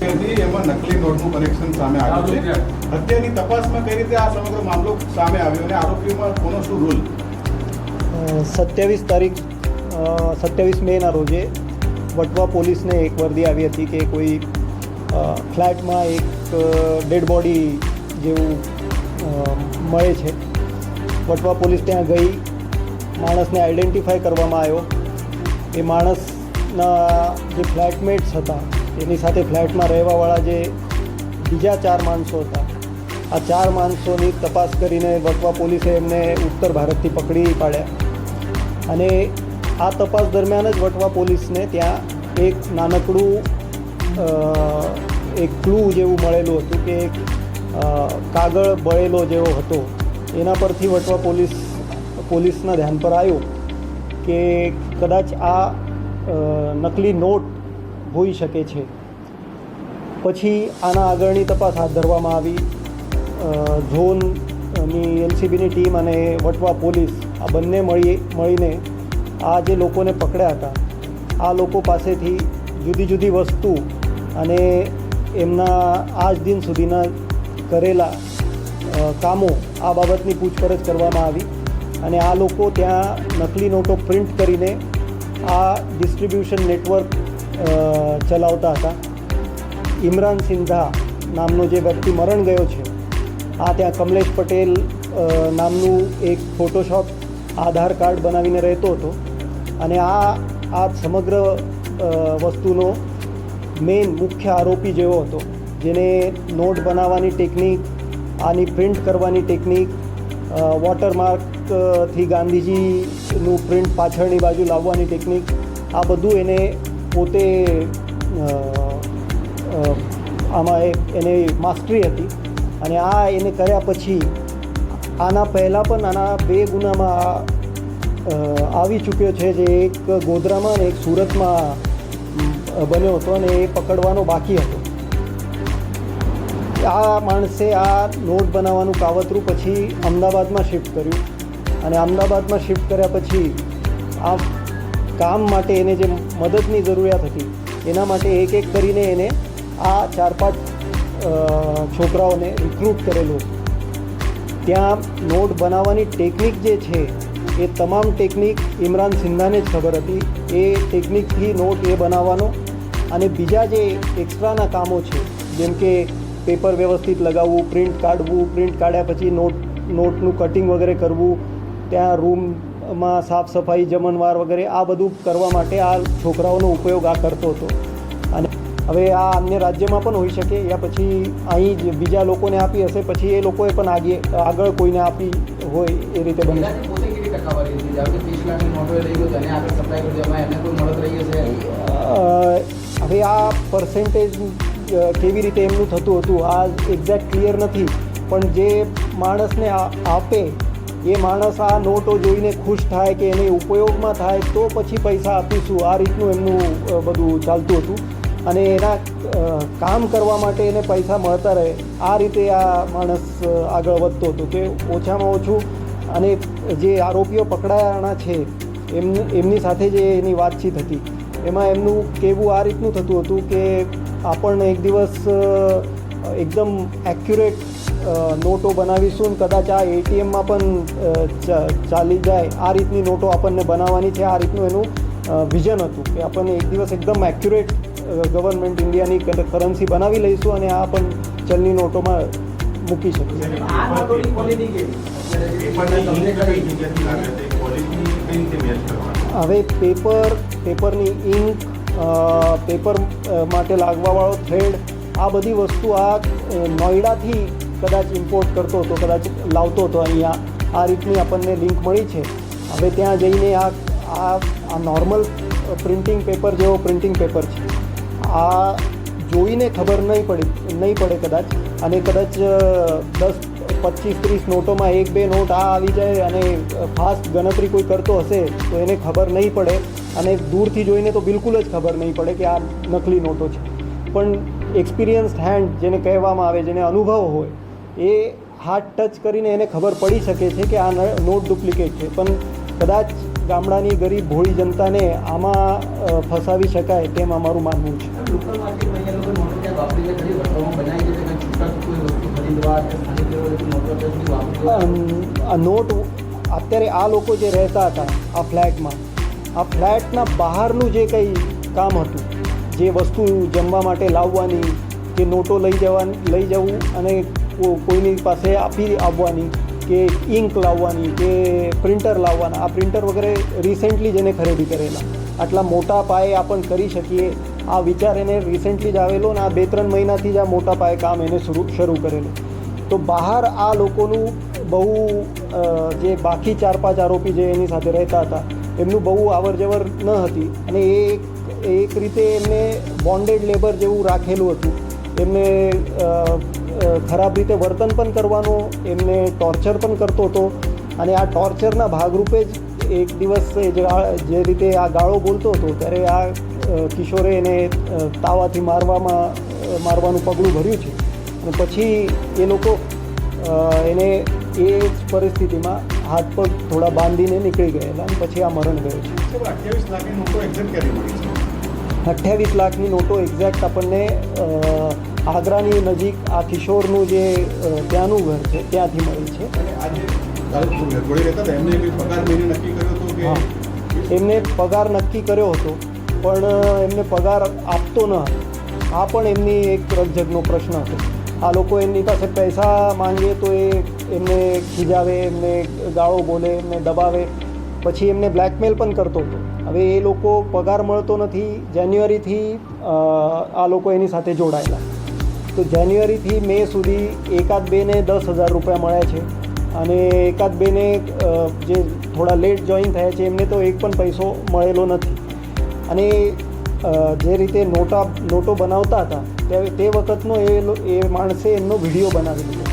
એમાં નકલી નોટનું કનેક્શન સામે આવ્યું છે. હત્યાની તપાસમાં કઈ રીતે આ સમગ્ર મામલો સામે આવ્યો અને આરોપીઓમાં કોનો શું રોલ? 27 મેના રોજે વટવા પોલીસને એક વર્દી આવી હતી કે કોઈ ફ્લેટમાં એક ડેડ બોડી જેવું મળે છે. વટવા પોલીસ ત્યાં ગઈ, માણસને આઈડેન્ટિફાય કરવામાં આવ્યો. એ માણસના જે ફ્લેટમેટ્સ હતા એની સાથે ફ્લેટમાં રહેવાવાળા જે બીજા 4 માણસો હતા, આ 4 માણસોની તપાસ કરીને વટવા પોલીસે એમને ઉત્તર ભારતથી પકડી પાડ્યા. અને આ તપાસ દરમિયાન જ વટવા પોલીસને ત્યાં એક નાનકડું એક ક્લુ જેવું મળેલું હતું કે એક કાગળ બળેલો જેવો હતો. એના પરથી વટવા પોલીસના ધ્યાન પર આવ્યું કે કદાચ આ નકલી નોટ હોઈ શકે છે. પછી આના આગળની તપાસ હાથ ધરવામાં આવી. ઝોનની એલસીબીની ટીમ અને વટવા પોલીસ આ બંને મળીને આ જે લોકોને પકડ્યા હતા, આ લોકો પાસેથી જુદી જુદી વસ્તુ અને એમના આજ દિન સુધીના કરેલા કામો આ બાબતની પૂછપરછ કરવામાં આવી. અને આ લોકો ત્યાં નકલી નોટો પ્રિન્ટ કરીને આ ડિસ્ટ્રીબ્યુશન નેટવર્ક ચલાવતા હતા. ઇમરાન સિંધા નામનો જે વ્યક્તિ મરણ ગયો છે, આ ત્યાં કમલેશ પટેલ નામનું એક ફોટોશોપ આધાર કાર્ડ બનાવીને રહેતો હતો. અને આ સમગ્ર વસ્તુનો મેઇન મુખ્ય આરોપી જેવો હતો, જેને નોટ બનાવવાની ટેકનિક, આની પ્રિન્ટ કરવાની ટેકનિક, વોટરમાર્કથી ગાંધીજીનું પ્રિન્ટ પાછળની બાજુ લાવવાની ટેકનિક, આ બધું એને પોતે આમાં એને માસ્ટરી હતી. અને આ એને કર્યા પછી આના પહેલાં પણ આના 2 ગુનામાં આવી ચૂક્યો છે, જે એક ગોધરામાં અને એક સુરતમાં બન્યો હતો અને એ પકડવાનો બાકી હતો. આ માણસે આ નોટ બનાવવાનું કાવતરું પછી અમદાવાદમાં શિફ્ટ કર્યું. અને અમદાવાદમાં શિફ્ટ કર્યા પછી આ કામ માટે એને જે મદદની જરૂરિયાત હતી એના માટે એક એક કરીને એને આ 4-5 છોકરાઓને રિક્રુટ કરેલું. ત્યાં નોટ બનાવવાની ટેકનિક જે છે એ તમામ ટેકનિક ઇમરાન સિંધાને જ ખબર હતી. એ ટેકનિકથી નોટ એ બનાવવાનો અને બીજા જે એક્સ્ટ્રાના કામો છે, જેમ કે પેપર વ્યવસ્થિત લગાવવું, પ્રિન્ટ કાઢવું, પ્રિન્ટ કાઢ્યા પછી નોટનું કટિંગ વગેરે કરવું, ત્યાં રૂમમાં સાફ સફાઈ, જમણવાર વગેરે આ બધું કરવા માટે આ છોકરાઓનો ઉપયોગ આ કરતો હતો. અને હવે આ અન્ય રાજ્યમાં પણ હોઈ શકે, યા પછી અહીં જ બીજા લોકોને આપી હશે, પછી એ લોકોએ પણ આગળ કોઈને આપી હોય એ રીતે બને. હવે આ પર્સન્ટેજ કેવી રીતે એમનું થતું હતું આ એક્ઝેક્ટ ક્લિયર નથી, પણ જે માણસને આપે એ માણસ આ નોટો જોઈને ખુશ થાય કે એને ઉપયોગમાં થાય તો પછી પૈસા આપીશું, આ રીતનું એમનું બધું ચાલતું હતું. અને એના કામ કરવા માટે એને પૈસા મળતા રહે, આ રીતે આ માણસ આગળ વધતો હતો કે ઓછામાં ઓછું. અને જે આરોપીઓ પકડાયાના છે એમની સાથે જે એની વાતચીત હતી એમાં એમનું કહેવું આ રીતનું થતું હતું કે આપણને એક દિવસ એકદમ એક્યુરેટ નોટો બનાવીશું ને કદાચ આ એટીએમમાં પણ ચાલી જાય આ રીતની નોટો આપણને બનાવવાની છે. આ રીતનું એનું વિઝન હતું કે આપણને એક દિવસ એકદમ એક્યુરેટ ગવર્મેન્ટ ઇન્ડિયાની કરન્સી બનાવી લઈશું અને આ પણ ચલની નોટોમાં મૂકી શકીએ. હવે પેપરની ઇંક, પેપર માટે લાગવાવાળો થ્રેડ, આ બધી વસ્તુ આ નોઈડાથી કદાચ ઇમ્પોર્ટ કરતો હતો, કદાચ લાવતો હતો અહીંયા. આ રીતની આપણને લિંક મળી છે. હવે ત્યાં જઈને આ નોર્મલ પ્રિન્ટિંગ પેપર જેવો પ્રિન્ટિંગ પેપર છે, આ જોઈને ખબર નહીં પડે કદાચ. અને કદાચ 10, 25, 30 નોટોમાં 1-2 નોટ આ આવી જાય અને ફાસ્ટ ગણતરી કોઈ કરતો હશે તો એને ખબર નહીં પડે. અને દૂરથી જોઈને તો બિલકુલ જ ખબર નહીં પડે કે આ નકલી નોટો છે. પણ એક્સપિરિયન્સ્ડ હેન્ડ જેને કહેવામાં આવે, જેને અનુભવ હોય, એ હાથ ટચ કરીને એને ખબર પડી શકે છે કે આ નોટ ડુપ્લિકેટ છે. પણ કદાચ ગામડાની ગરીબ ભોળી જનતાને આમાં ફસાવી શકાય તેમ અમારું માનવું છે. વાપરીને ખરી રકમો બનાવી છે કે છૂટા કોઈ વસ્તુ ખરીદવા કે સ્થાનિક લેવલેથી નોટો સુધી વાપરી આ નોટ અત્યારે આ લોકો જે રહેતા હતા આ ફ્લેટમાં, આ ફ્લેટના બહારનું જે કંઈ કામ હતું, જે વસ્તુ જમવા માટે લાવવાની કે નોટો લઈ જવું અને કોઈની પાસે આપી આવવાની કે ઇંક લાવવાની કે પ્રિન્ટર લાવવાના, આ પ્રિન્ટર વગેરે રિસેન્ટલી જ એને ખરીદી કરેલા. આટલા મોટા પાયે આપણે કરી શકીએ આ વિચાર એને રિસેન્ટલી જ આવેલો અને આ 2-3 મહિનાથી જ આ મોટા પાયે કામ એને શરૂ કરેલું. તો બહાર આ લોકોનું બહુ જે બાકી 4-5 આરોપી જે એની સાથે રહેતા હતા એમનું બહુ આવર જવર ન હતી અને એ એક રીતે એમને બોન્ડેડ લેબર જેવું રાખેલું હતું. એમને ખરાબ રીતે વર્તન પણ કરવાનું, એમને ટોર્ચર પણ કરતો હતો અને આ ટોર્ચરના ભાગરૂપે જ એક દિવસ જે રીતે આ ગાળો બોલતો હતો ત્યારે આ કિશોરે એને તાવાથી મારવાનું પગલું ભર્યું છે અને પછી એ લોકો એને એ જ પરિસ્થિતિમાં હાથ પગ થોડા બાંધીને નીકળી ગયેલા અને પછી આ મરણ ગયો છે. 28 લાખની નોટો એક્ઝેક્ટ કરી મળી છે. 28 લાખની નોટો એક્ઝેક્ટ આપણને આગ્રાની નજીક આ કિશોરનું જે ત્યાંનું ઘર છે ત્યાંથી મળી છે. અને આજે જોડે રહેતા હતા એમને કોઈ પગાર મહિને નક્કી કર્યો હતો કે એમને પગાર નક્કી કર્યો હતો પણ એમને પગાર આપતો ન હતો. આ પણ એમની એક રકઝકનો પ્રશ્ન હતો. આ લોકો એમની પાસે પૈસા માંગે તો એ એમને ખીજાવે, એમને ગાળો બોલે, એમને દબાવે, પછી એમને બ્લેકમેલ પણ કરતો હતો. હવે એ લોકો પગાર મળતો નથી. જાન્યુઆરીથી આ લોકો એની સાથે જોડાયેલા. તો જાન્યુઆરીથી મે સુધી એકાદ બેને 10,000 રૂપિયા મળ્યા છે અને એકાદ બેને જે થોડા લેટ જોઈન થયા છે એમને તો એક પણ પૈસો મળેલો નથી. અને જે રીતે નોટો બનાવતા હતા તે વખતનો એ માણસે એમનો વિડીયો બનાવી લીધો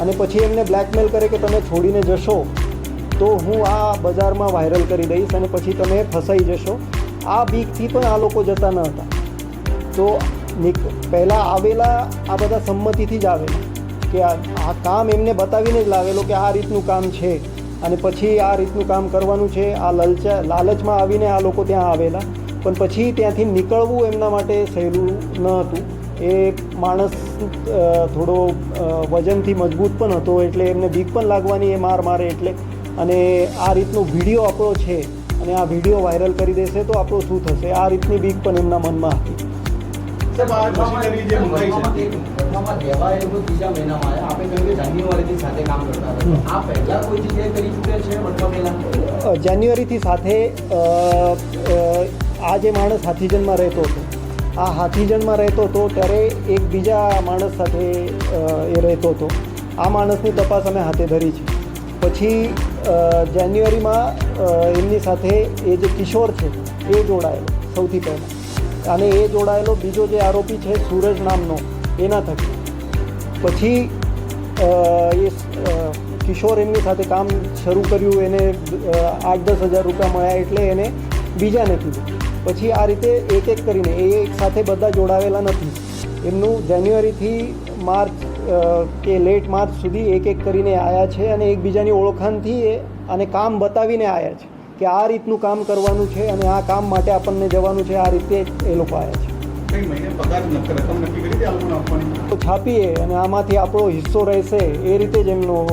અને પછી એમને બ્લેકમેલ કરે કે તમે છોડીને જશો તો હું આ બજારમાં વાયરલ કરી દઈશ અને પછી તમે ફસાઈ જશો. આ બીકથી પણ આ લોકો જતા ન હતા. તો પહેલાં આવેલા આ બધા સંમતિથી જ આવેલા કે આ કામ એમને બતાવીને જ લાવેલો કે આ રીતનું કામ છે અને પછી આ રીતનું કામ કરવાનું છે. આ લાલચમાં આવીને આ લોકો ત્યાં આવેલા પણ પછી ત્યાંથી નીકળવું એમના માટે સહેલું ન હતું. એ માણસ થોડો વજનથી મજબૂત પણ હતો એટલે એમને બીક પણ લાગવાની એ મારે એટલે. અને આ રીતનો વિડીયો આપણો છે અને આ વિડીયો વાયરલ કરી દેશે તો આપણું શું થશે, આ રીતની બીક પણ એમના મનમાં હતી. સાહેબ, આ મશીનરી જે મંગાઈ છે ઘટનામાં દેવા એ લોકો 3જા મહિનામાં આવ્યા. આપણે કહ્યું કે જાન્યુઆરીથી સાથે કામ કરતા હતા. આ પહેલાં કોઈ જગ્યાએ કરી ચૂક્યા છે વટવા પહેલાં? જાન્યુઆરીથી સાથે આ જે માણસ હાથીજનમાં રહેતો હતો, આ હાથીજનમાં રહેતો હતો ત્યારે એક બીજા માણસ સાથે એ રહેતો હતો. આ માણસની તપાસ અમે હાથે ધરી છે. પછી જાન્યુઆરીમાં એમની સાથે એ જે કિશોર છે એ જોડાયેલો સૌથી પહેલાં અને એ જોડાયેલો બીજો જે આરોપી છે સૂરજ નામનો એના થકી. પછી એ કિશોર એમની સાથે કામ શરૂ કર્યું. એને 8-10 હજાર રૂપિયા મળ્યા એટલે એને બીજાને કીધું. પછી આ રીતે એક કરીને એ એક સાથે બધા જોડાવેલા નથી. એમનું જાન્યુઆરીથી માર્ચ કે લેટ માર્ચ સુધી એક કરીને આવ્યા છે અને એકબીજાની ઓળખાણથી અને કામ બતાવીને આવ્યા છે કે આ રીતનું કામ કરવાનું છે અને આ કામ માટે આપણને જવાનું છે. આ રીતે એ લોકો આવ્યા છે. કઈ મહિને પગાર રકમ નક્કી કરી હતી આ લોકોને આપવાની? તો છાપીએ અને આમાંથી આપણો હિસ્સો રહેશે એ રીતે જ એમનું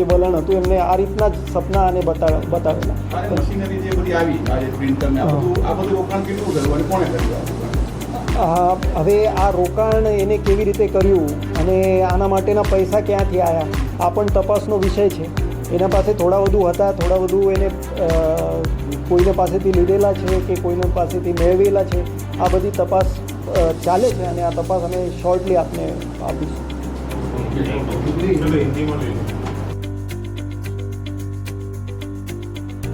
એ વલણ હતું. એમને આ રીતના જ સપના અને બતાવેલા. આ મશીનરી જે બધી આવી આ જે પ્રિન્ટર ને આ બધું રોકાણ કેટલું કર્યું અને કોણે કર્યું? હવે આ રોકાણ એને કેવી રીતે કર્યું અને આના માટેના પૈસા ક્યાંથી આવ્યા આ પણ તપાસનો વિષય છે. એના પાસે થોડા વધુ હતા, થોડા વધુ એને કોઈને પાસેથી લીધેલા છે કે કોઈને પાસેથી મેળવેલા છે. આ બધી તપાસ ચાલે છે અને આ તપાસ અમે શોર્ટલી આપને આપીશું.